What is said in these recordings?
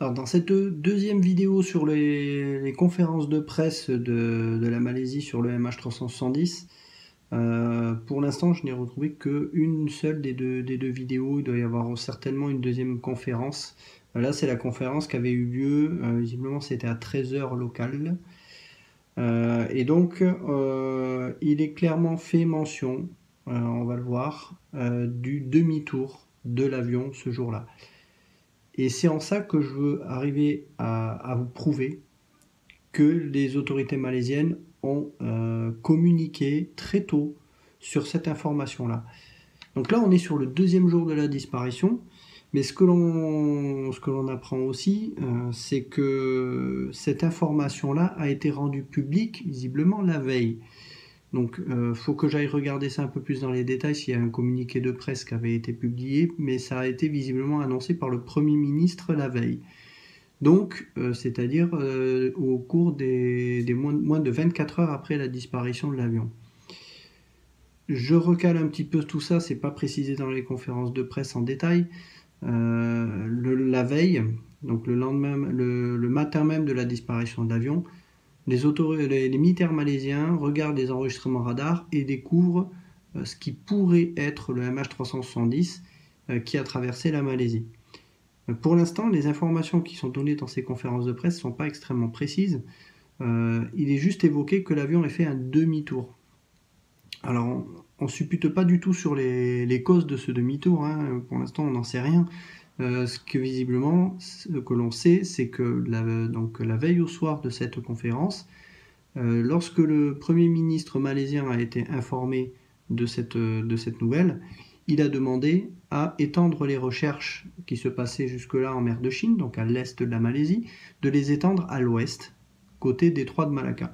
Alors dans cette deuxième vidéo sur les conférences de presse de la Malaisie sur le MH370, pour l'instant je n'ai retrouvé qu'une seule des deux vidéos. Il doit y avoir certainement une deuxième conférence. Là c'est la conférence qui avait eu lieu, visiblement c'était à 13 h locale. Et donc il est clairement fait mention, on va le voir, du demi-tour de l'avion ce jour-là. Et c'est en ça que je veux arriver à vous prouver que les autorités malaisiennes ont communiqué très tôt sur cette information-là. Donc là, on est sur le deuxième jour de la disparition, mais ce que l'on apprend aussi, c'est que cette information-là a été rendue publique visiblement la veille. Donc, faut que j'aille regarder ça un peu plus dans les détails s'il y a un communiqué de presse qui avait été publié, mais ça a été visiblement annoncé par le Premier ministre la veille. Donc, c'est-à-dire au cours des moins de 24 heures après la disparition de l'avion. Je recale un petit peu tout ça, c'est pas précisé dans les conférences de presse en détail. La veille, donc le lendemain, le matin même de la disparition de l'avion, les militaires malaisiens regardent les enregistrements radar et découvrent ce qui pourrait être le MH370 qui a traversé la Malaisie. Pour l'instant, les informations qui sont données dans ces conférences de presse ne sont pas extrêmement précises. Il est juste évoqué que l'avion ait fait un demi-tour. Alors, on ne suppute pas du tout sur les causes de ce demi-tour, hein. Pour l'instant, on n'en sait rien. Ce que visiblement, ce que l'on sait, c'est que la veille au soir de cette conférence, lorsque le Premier ministre malaisien a été informé de cette nouvelle, il a demandé à étendre les recherches qui se passaient jusque-là en mer de Chine, donc à l'est de la Malaisie, de les étendre à l'ouest, côté détroit de Malacca.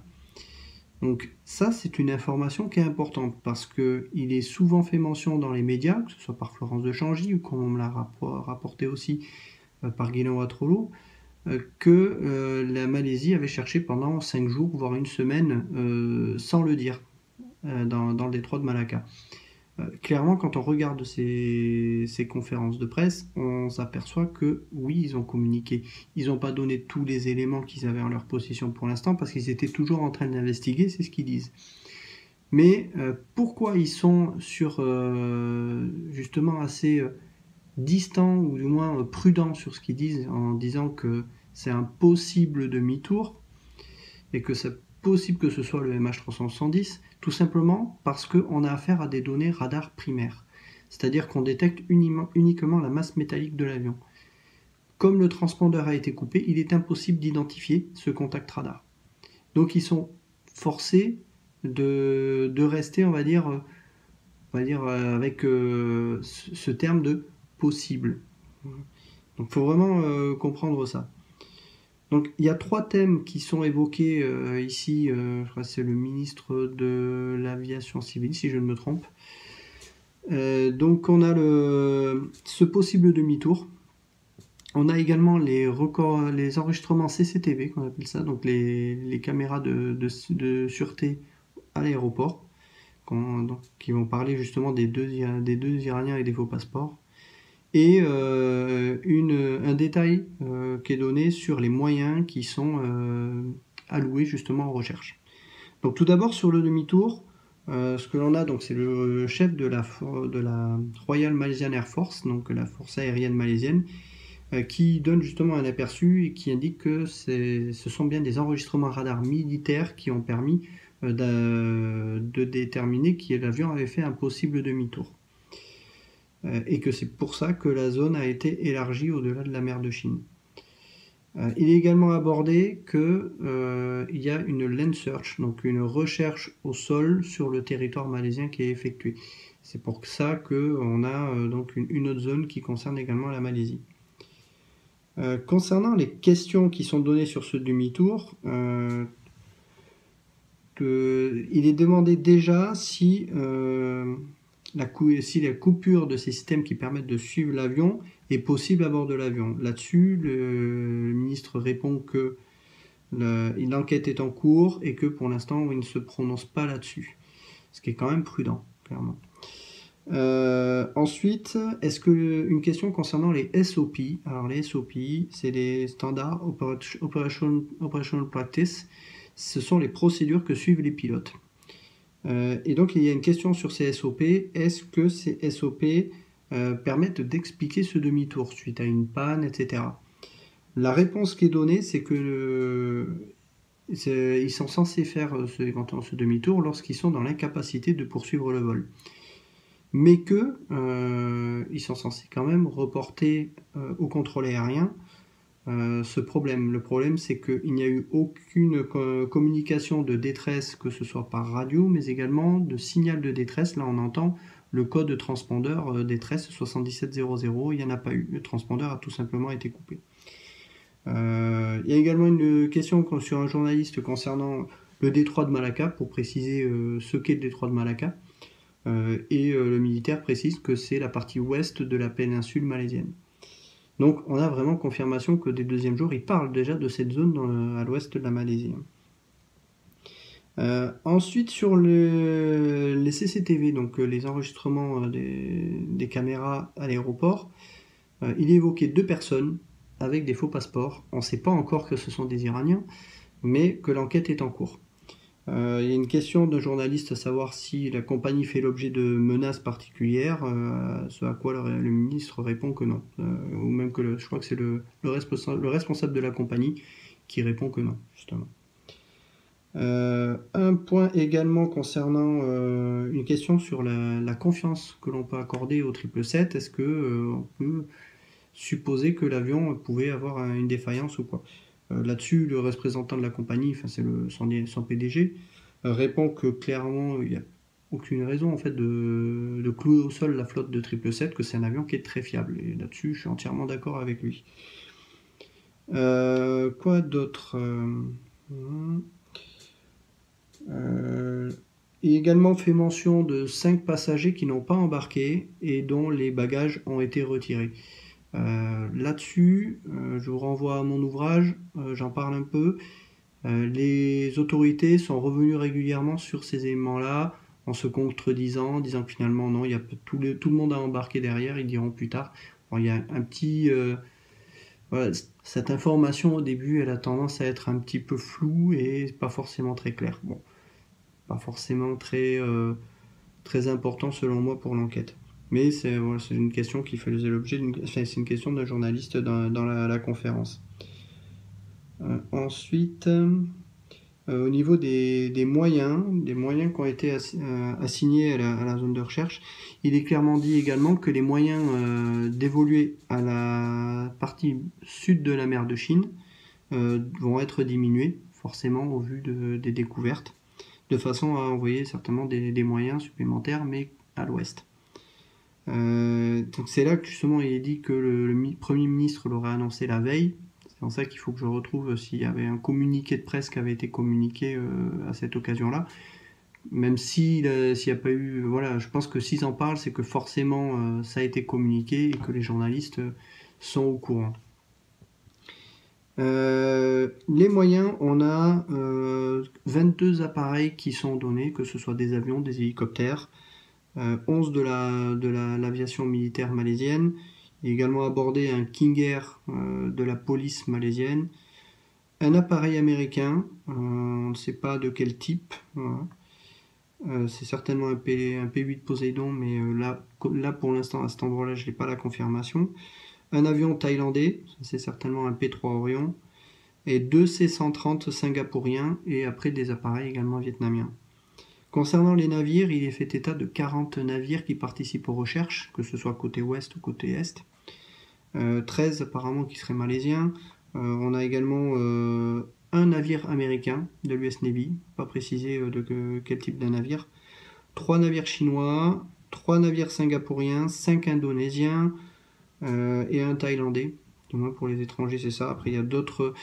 Donc ça, c'est une information qui est importante parce qu'il est souvent fait mention dans les médias, que ce soit par Florence de Changy ou comme on me l'a rapporté aussi par Guillaume Watrolo, que la Malaisie avait cherché pendant 5 jours, voire une semaine, sans le dire, dans le détroit de Malacca. Clairement, quand on regarde ces conférences de presse, on s'aperçoit que oui, ils ont communiqué. Ils n'ont pas donné tous les éléments qu'ils avaient en leur possession pour l'instant parce qu'ils étaient toujours en train d'investiguer, c'est ce qu'ils disent. Mais pourquoi ils sont justement assez distants ou du moins prudents sur ce qu'ils disent en disant que c'est un possible demi-tour et que c'est possible que ce soit le MH370, tout simplement parce qu'on a affaire à des données radar primaires. C'est-à-dire qu'on détecte uniquement la masse métallique de l'avion. Comme le transpondeur a été coupé, il est impossible d'identifier ce contact radar. Donc ils sont forcés de rester, on va dire avec ce terme de possible. Donc il faut vraiment comprendre ça. Donc il y a 3 thèmes qui sont évoqués ici, je crois que c'est le ministre de l'aviation civile si je ne me trompe. Donc on a ce possible demi-tour. On a également les enregistrements CCTV qu'on appelle ça, donc les caméras de sûreté à l'aéroport, qui vont parler justement des deux Iraniens avec des faux passeports. Et un détail qui est donné sur les moyens qui sont alloués justement aux recherches. Donc tout d'abord sur le demi-tour, ce que l'on a, donc c'est le chef de la Royal Malaysian Air Force, donc la force aérienne malaisienne, qui donne justement un aperçu et qui indique que ce sont bien des enregistrements radars militaires qui ont permis de déterminer que l'avion avait fait un possible demi-tour. Et que c'est pour ça que la zone a été élargie au-delà de la mer de Chine. Il est également abordé qu'il y a une land search, donc une recherche au sol sur le territoire malaisien qui est effectuée. C'est pour ça qu'on a donc une autre zone qui concerne également la Malaisie. Concernant les questions qui sont données sur ce demi-tour, il est demandé déjà si la coupure de ces systèmes qui permettent de suivre l'avion est possible à bord de l'avion. Là-dessus, le ministre répond que l'enquête est en cours et que pour l'instant, il ne se prononce pas là-dessus. Ce qui est quand même prudent, clairement. Ensuite, une question concernant les SOP. Alors les SOP, c'est les Standard Operational Practice. Ce sont les procédures que suivent les pilotes. Et donc il y a une question sur ces SOP. Est-ce que ces SOP permettent d'expliquer ce demi-tour suite à une panne, etc. La réponse qui est donnée, c'est que ils sont censés faire éventuellement ce demi-tour lorsqu'ils sont dans l'incapacité de poursuivre le vol. Mais ils sont censés quand même reporter au contrôle aérien ce problème. Le problème, c'est qu'il n'y a eu aucune communication de détresse, que ce soit par radio, mais également de signal de détresse. Là, on entend le code transpondeur détresse 7700, il n'y en a pas eu. Le transpondeur a tout simplement été coupé. Il y a également une question sur un journaliste concernant le détroit de Malacca, pour préciser ce qu'est le détroit de Malacca. Le militaire précise que c'est la partie ouest de la péninsule malaisienne. Donc on a vraiment confirmation que dès le deuxième jour, il parle déjà de cette zone à l'ouest de la Malaisie. Ensuite, sur les CCTV, donc les enregistrements des caméras à l'aéroport, il est évoqué 2 personnes avec des faux passeports. On ne sait pas encore que ce sont des Iraniens, mais que l'enquête est en cours. Il y a une question d'un journaliste à savoir si la compagnie fait l'objet de menaces particulières, ce à quoi le ministre répond que non. Ou même que je crois que c'est le responsable de la compagnie qui répond que non, justement. Un point également concernant une question sur la confiance que l'on peut accorder au 777. Est-ce qu'on peut supposer que l'avion pouvait avoir une défaillance ou quoi? Là-dessus, le représentant de la compagnie, c'est son PDG, répond que clairement, il n'y a aucune raison en fait de clouer au sol la flotte de 777, que c'est un avion qui est très fiable. Et là-dessus, je suis entièrement d'accord avec lui. Quoi d'autre? Il est également fait mention de 5 passagers qui n'ont pas embarqué et dont les bagages ont été retirés. Là-dessus, je vous renvoie à mon ouvrage, j'en parle un peu. Les autorités sont revenues régulièrement sur ces éléments-là, en se contredisant, disant que finalement non, il y a tout le monde a embarqué derrière, ils diront plus tard. Bon, il y a un petit... voilà, cette information au début, elle a tendance à être un petit peu floue et pas forcément très claire. Bon, pas forcément très important selon moi pour l'enquête. Mais c'est une question qui faisait l'objet c'est une question d'un journaliste dans la conférence. Ensuite, au niveau des moyens qui ont été assignés à la zone de recherche, il est clairement dit également que les moyens dévolus à la partie sud de la mer de Chine vont être diminués, forcément au vu des découvertes, de façon à envoyer certainement des moyens supplémentaires, mais à l'ouest. Donc c'est là que justement il est dit que le Premier ministre l'aurait annoncé la veille. C'est en ça qu'il faut que je retrouve s'il y avait un communiqué de presse qui avait été communiqué à cette occasion-là. Même s'il n'y a pas eu... Voilà, je pense que s'ils en parlent, c'est que forcément ça a été communiqué et que les journalistes sont au courant. Les moyens, on a 22 appareils qui sont donnés, que ce soit des avions, des hélicoptères, 11 de l'aviation militaire malaisienne. Il est également abordé un King Air de la police malaisienne, un appareil américain, on ne sait pas de quel type, voilà. C'est certainement un P8 Poseidon, mais là pour l'instant à cet endroit-là je n'ai pas la confirmation. Un avion thaïlandais, c'est certainement un P3 Orion, et 2 C-130 singapouriens, et après des appareils également vietnamiens. Concernant les navires, il est fait état de 40 navires qui participent aux recherches, que ce soit côté ouest ou côté est. 13 apparemment qui seraient malaisiens. On a également un navire américain de l'US Navy, pas précisé de quel type de navire. 3 navires chinois, 3 navires singapouriens, 5 indonésiens et un thaïlandais. Du moins pour les étrangers c'est ça. Après il y a d'autres...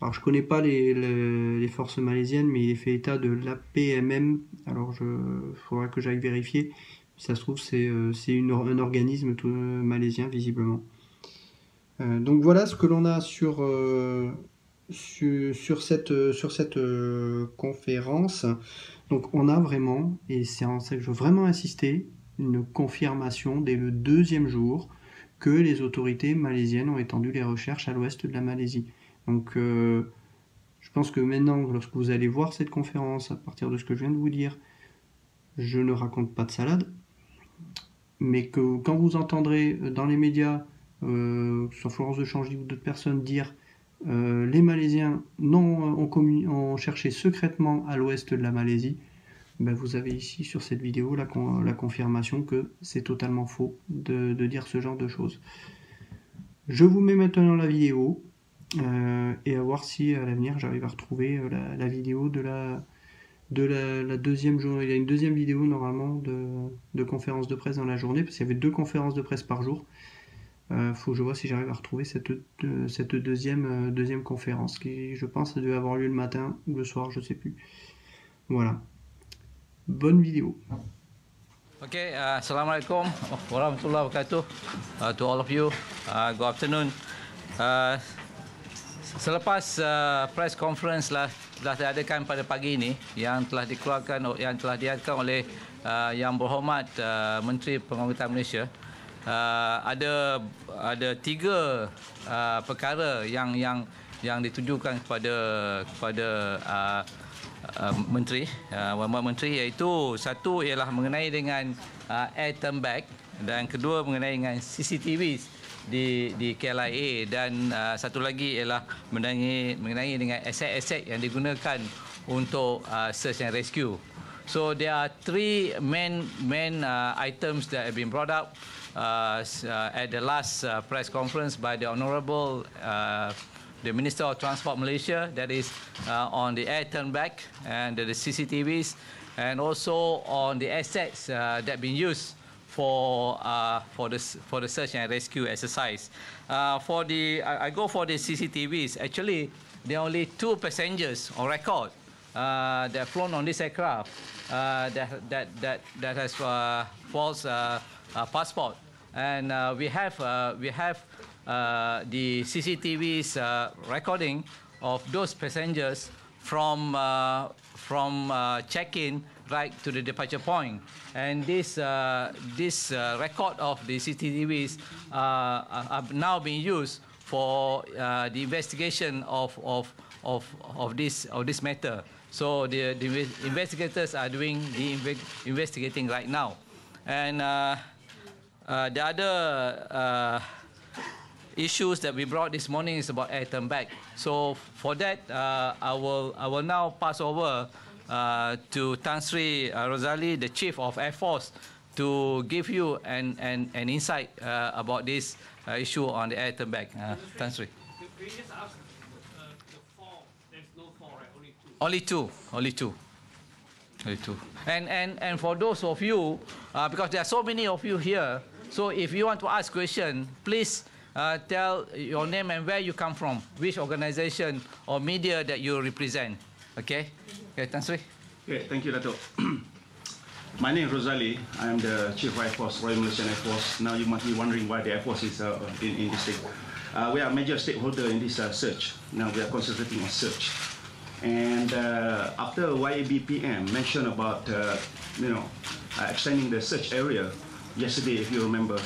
Alors je connais pas les forces malaisiennes, mais il est fait état de l'APMM. Alors il faudra que j'aille vérifier. Si ça se trouve c'est un organisme malaisien visiblement. Donc voilà ce que l'on a sur cette conférence. Donc on a vraiment, et c'est en ça que je veux vraiment insister, une confirmation dès le deuxième jour que les autorités malaisiennes ont étendu les recherches à l'ouest de la Malaisie. Donc je pense que maintenant, lorsque vous allez voir cette conférence, à partir de ce que je viens de vous dire, je ne raconte pas de salade, mais que quand vous entendrez dans les médias, que ce soit Florence de Changy ou d'autres personnes dire les Malaisiens ont cherché secrètement à l'ouest de la Malaisie, ben vous avez ici sur cette vidéo la confirmation que c'est totalement faux de dire ce genre de choses. Je vous mets maintenant la vidéo et à voir si à l'avenir j'arrive à retrouver la vidéo de la deuxième journée. Il y a une deuxième vidéo normalement de conférence de presse dans la journée, parce qu'il y avait 2 conférences de presse par jour. Faut que je vois si j'arrive à retrouver cette deuxième conférence qui, je pense, devait avoir lieu le matin ou le soir, je sais plus. Voilà. Bonne vidéo. Okay, Assalamualaikum warahmatullahi wabarakatuh to all of you. Good afternoon. Selepas press conference telah diadakan pada pagi ini yang telah diadakan oleh Yang Berhormat Menteri Pengangkutan Malaysia, ada 3 perkara yang ditujukan kepada Menteri, Menteri, iaitu satu ialah mengenai dengan air turn back, dan kedua mengenai dengan CCTV di KLIA, dan satu lagi ialah mengenai dengan aset-aset yang digunakan untuk search and rescue. So there are 3 main items that have been brought up at the last press conference by the Honourable the Minister of Transport Malaysia, that is on the air turn back and the CCTVs, and also on the assets that been used for the search and rescue exercise. I go for the CCTVs. Actually, there are only 2 passengers on record that flown on this aircraft that has false passport, and we have the CCTV's recording of those passengers from check-in right to the departure point. And this record of the CCTVs are now being used for the investigation of this matter. So the investigators are doing the investigating right now. And the other issues that we brought this morning is about air turn back. So for that, I will now pass over to Tan Sri Rosali, the Chief of Air Force, to give you an insight about this issue on the air turn back. Tan Sri. Can you just ask the fall? There's no fall, right? Only two. Only two. And for those of you, because there are so many of you here, so if you want to ask question, please tell your name and where you come from, which organization or media that you represent. Okay? Okay, Tan Sri. Okay, thank you, Dato'. My name is Rosali. I am the Chief of Air Force, Royal Malaysian Air Force. Now you must be wondering why the Air Force is in this thing. We are a major stakeholder in this search. Now we are concentrating on search. And after YABPM mentioned about, extending the search area yesterday, if you remember,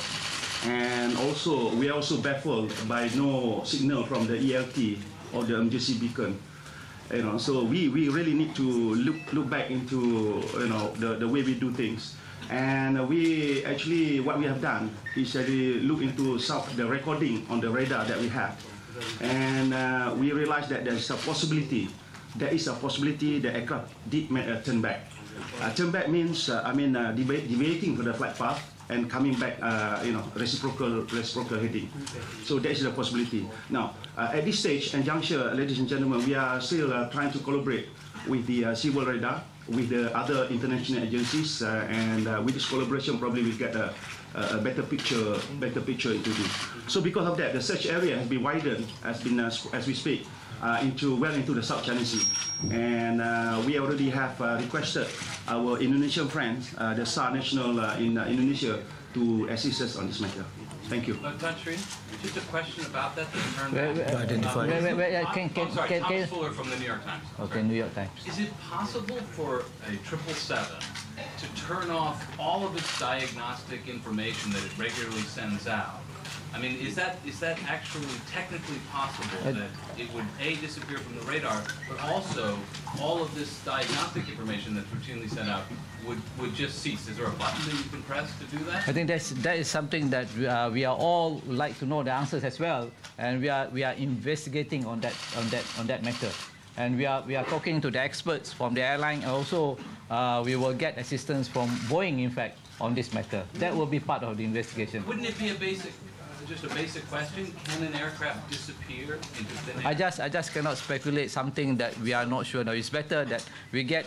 and also we are also baffled by no signal from the ELT or the emergency beacon. So we really need to look back into the way we do things. And we actually, what we have done is actually look into the recording on the radar that we have, and we realized that there is a possibility the aircraft did make a turn back. Turn back means deviating from the flight path and coming back, reciprocal heading. So that is the possibility. Now, at this stage and juncture, ladies and gentlemen, we are still trying to collaborate with the SeaWorld Radar, with the other international agencies, and with this collaboration, probably we'll get a better picture into this. So because of that, the search area has been widened, as we speak, into the South China Sea, and we already have requested our Indonesian friends, the SAR National in Indonesia, to assist us on this matter. Thank you. Tan Sri, just a question about that. Identify. Sorry, Thomas Fuller from the New York Times. Okay, New York Times. Is it possible for a 777 to turn off all of its diagnostic information that it regularly sends out. I mean, is that actually technically possible that it would A, disappear from the radar, but also all of this diagnostic information that's routinely sent out would just cease? Is there a button that you can press to do that? I think that is something that we are all like to know the answers as well, and we are investigating on that matter, and we are talking to the experts from the airline, and also we will get assistance from Boeing, in fact, on this matter. That will be part of the investigation. Wouldn't it be just a basic question? Can an aircraft disappear into thin air? I just cannot speculate something that we are not sure. Now, it's better that we get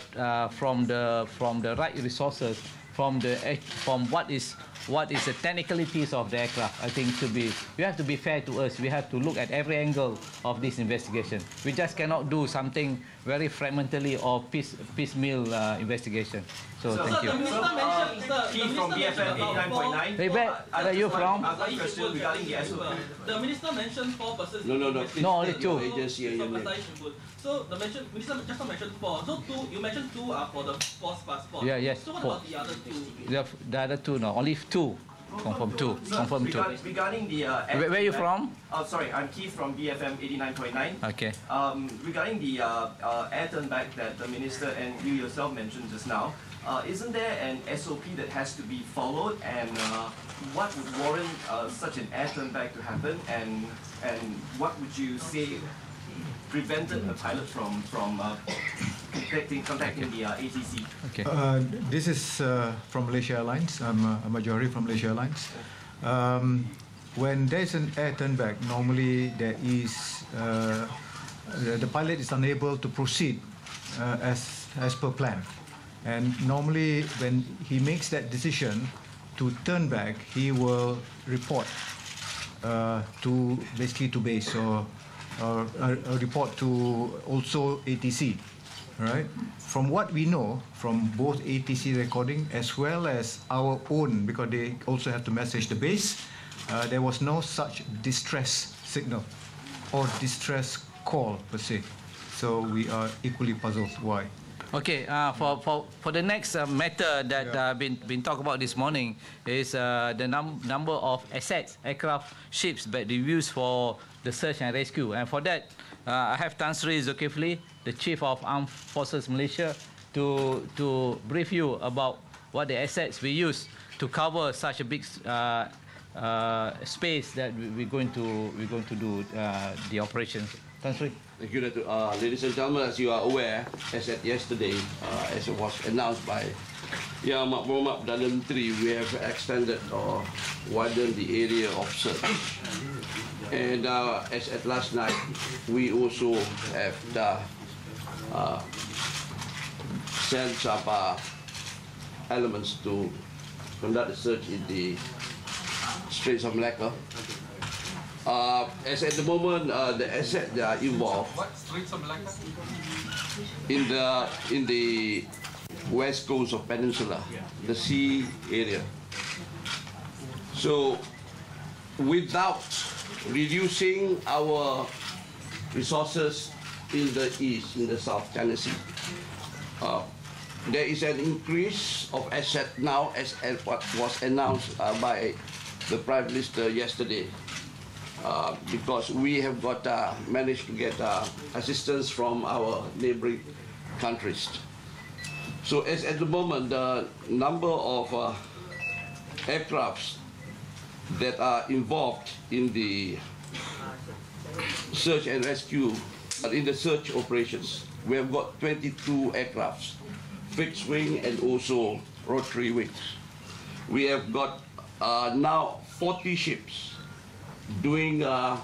from the right resources, from what is the technicalities of the aircraft. I think we have to be fair to us. We have to look at every angle of this investigation. We just cannot do something very fragmentally or piecemeal investigation. So thank you. The minister mentioned, Keith from BFM 89.9. Hey, where are you from? Question regarding the SOP. The minister mentioned 4 persons. No. No, only 2. Agency, So the minister just mentioned 4. So you mentioned 2 are for the false passport. Yeah, yes, So what 4. about the other 2? The other 2, no, only 2. Confirm 2. Confirm 2. Regarding the Where are you from? Oh, sorry, I'm Keith from BFM 89.9. Okay. Regarding the air turn back that the minister and you yourself mentioned just now, isn't there an SOP that has to be followed, and what would warrant such an air turn back to happen, and what would you say prevented a pilot from contacting the ATC? Okay. This is from Malaysia Airlines. I'm Majori from Malaysia Airlines. When there's an air turn back, normally there is the pilot is unable to proceed as per plan. And normally when he makes that decision to turn back, he will report to base or a report to also ATC. Right? From what we know from both ATC recording as well as our own, because they also have to message the base, there was no such distress signal or distress call per se. So we are equally puzzled why. Okay, for the next matter that been talked about this morning is the number of assets, aircraft, ships that they use for the search and rescue. And for that, I have Tan Sri Zulkifli, the Chief of Armed Forces Malaysia, to brief you about what the assets we use to cover such a big space that we're going to do the operations. Tan Sri. Thank you, Dato'. Ladies and gentlemen, as you are aware, as at yesterday, as it was announced by Yang Muhammad Perdana Menteri, we have extended or widened the area of search. And as at last night, we also have sent some elements to conduct the search in the Straits of Malacca. As at the moment, the assets that are involved in the west coast of Peninsula, the sea area. So, without reducing our resources in the east, in the South China Sea, there is an increase of assets now, as what was announced by the Prime Minister yesterday. Because we have got managed to get assistance from our neighboring countries. So as at the moment, the number of aircrafts that are involved in the search and rescue, in the search operations, we have got 22 aircrafts, fixed wing and also rotary wings. We have got now 40 ships doing the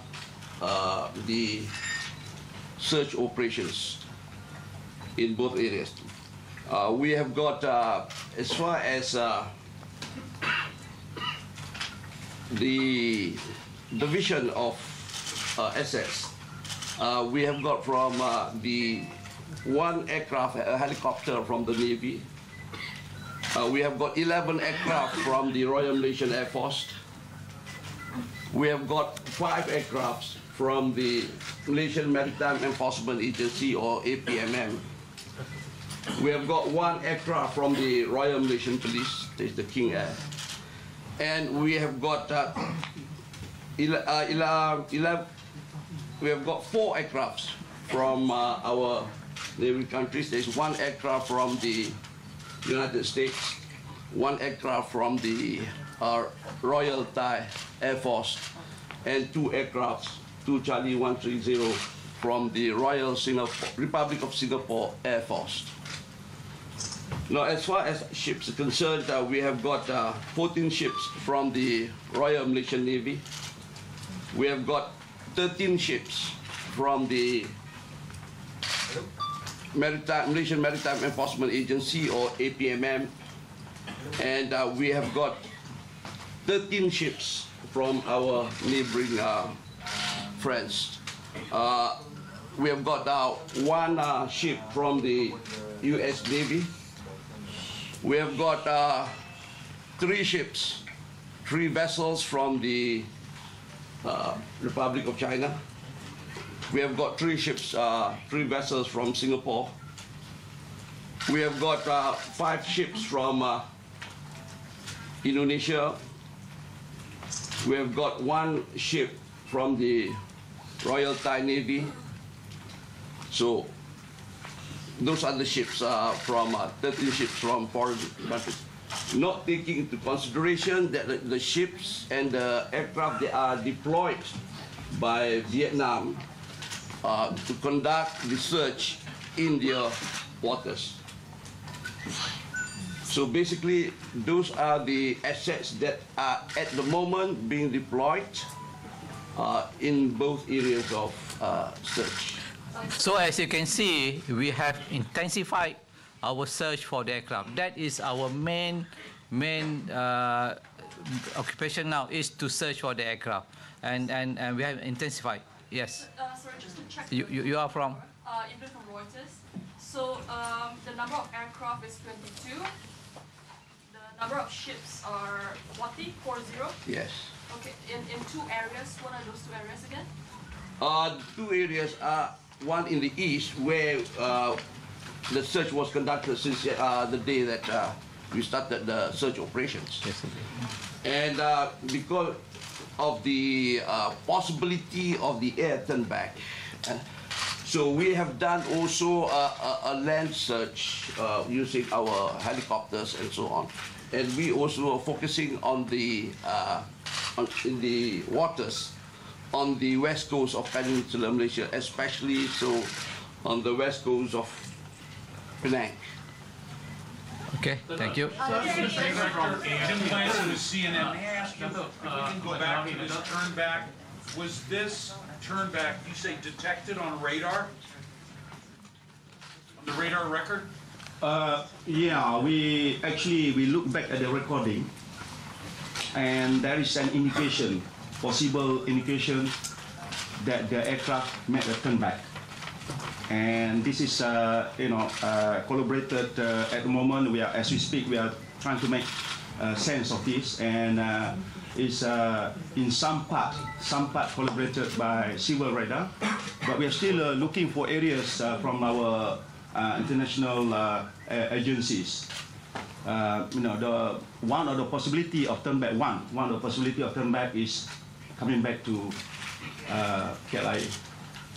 search operations in both areas. We have got, as far as the division of assets, we have got from the one aircraft, a helicopter from the Navy. We have got 11 aircraft from the Royal Malaysian Air Force. We have got 5 aircrafts from the Malaysian Maritime Enforcement Agency, or APMM. We have got 1 aircraft from the Royal Malaysian Police, this is the King Air. And we have got we have got 4 aircrafts from our neighboring countries. There's 1 aircraft from the United States, 1 aircraft from the Royal Thai Air Force, and 2 aircrafts, 2 Charlie 130 from the Royal Republic of Singapore Air Force. Now, as far as ships are concerned, we have got 14 ships from the Royal Malaysian Navy. We have got 13 ships from the Malaysian Maritime Enforcement Agency, or APMM, and we have got 13 ships from our neighboring friends. We have got 1 ship from the US Navy. We have got 3 ships, 3 vessels from the Republic of China. We have got 3 ships, 3 vessels from Singapore. We have got 5 ships from Indonesia. We have got 1 ship from the Royal Thai Navy. So those are the ships from 13 ships from foreign countries. Not taking into consideration that the ships and the aircraft that are deployed by Vietnam to conduct research in their waters. So basically, those are the assets that are at the moment being deployed in both areas of search. So as you can see, we have intensified our search for the aircraft. That is our main occupation now, is to search for the aircraft, and we have intensified. Yes. Sorry, just to check. You are from? Input from Reuters. So the number of aircraft is 22. The number of ships are 40. Yes. Okay. In 2 areas. What are those 2 areas again? 2 areas are one in the east, where the search was conducted since the day that we started the search operations. Yes. And because of the possibility of the air turn back, so we have done also a land search using our helicopters and so on. And we also are focusing on the in the waters on the west coast of Peninsular Malaysia, especially so on the west coast of Penang. Okay, thank you. Jim Clancy with CNN. May I ask you, if we can go back to this turn back, was this turn back, you say, detected on radar? On the radar record? Yeah, we look back at the recording, and there is an indication, possible indication, that the aircraft made a turn back. And this is, collaborated at the moment. As we speak, we are trying to make sense of this, and it's in some part collaborated by Civil Radar, but we are still looking for areas from our international agencies. One of the possibility of turn back is coming back to KLIA.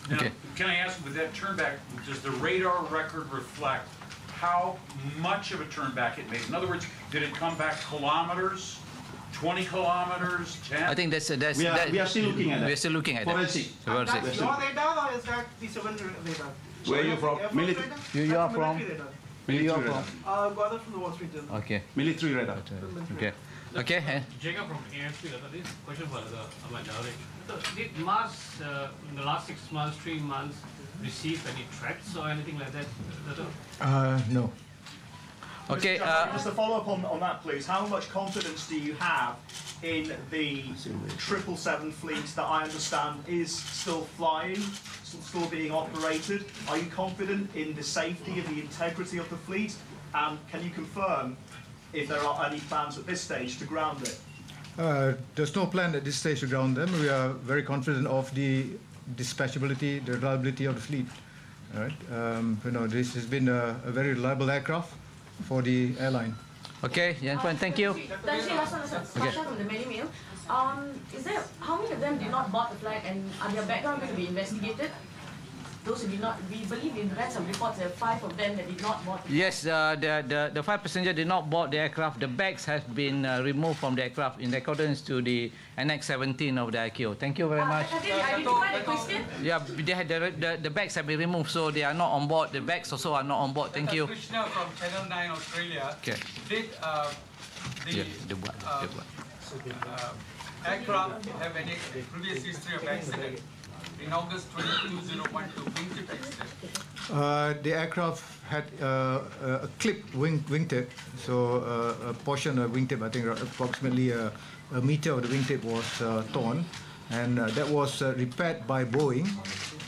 Now, Okay. can I ask, with that turn back, does the radar record reflect how much of a turn back it made? In other words, did it come back kilometers, 20 kilometers, 10? I think that's We are still looking at that. We're still looking at Forensic. that. That's your radar, or is that the civil radar? Where are you from? Air Force Military. radar? You are That's from? military radar. Military radar. Got it from the Wall Street Journal. Okay. Military radar. Okay. Okay. Jacob from AFP, this question for Ahmad Jawari. So did Mars, in the last 6 months, 3 months, receive any threats or anything like that? No. Okay. Just to follow up on that, please. How much confidence do you have in the 777 fleet that I understand is still flying, still being operated? Are you confident in the safety and the integrity of the fleet? And can you confirm if there are any plans at this stage to ground it? There's no plan at this stage to ground them. We are very confident of the dispatchability, the reliability of the fleet. All right. This has been a very reliable aircraft for the airline. Okay, Yan Kuan, thank you. Sasha from the Daily Mail. Is there how many of them did not board the flight, and are their background going to be investigated? Those who did not, we believe in read some reports there are 5 of them that did not board. Yes, the 5 passengers did not board the aircraft. The bags have been removed from the aircraft in accordance to the Annex 17 of the ICAO. Thank you very much. Have they identified the question? Yeah, they had the bags have been removed, so they are not on board. The bags also are not on board. Thank you. Krishna from Channel 9 Australia. Okay. Did aircraft have any previous history of accident? In August 2012, wingtip accident. The aircraft had a clipped wingtip, so a portion of wingtip, I think approximately a meter of the wingtip was torn, and that was repaired by Boeing,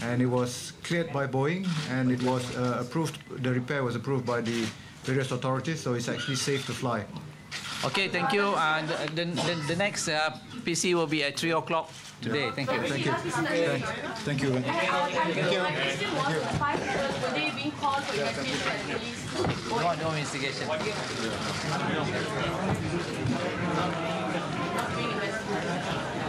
and it was cleared by Boeing, and it was approved. The repair was approved by the various authorities, so it's actually safe to fly. Okay, thank you. The next PC will be at 3 o'clock today. Thank you. Thank you. Thank you. My question was, the 5 people, were they being called for investigation by the police? No investigation. Not being investigated.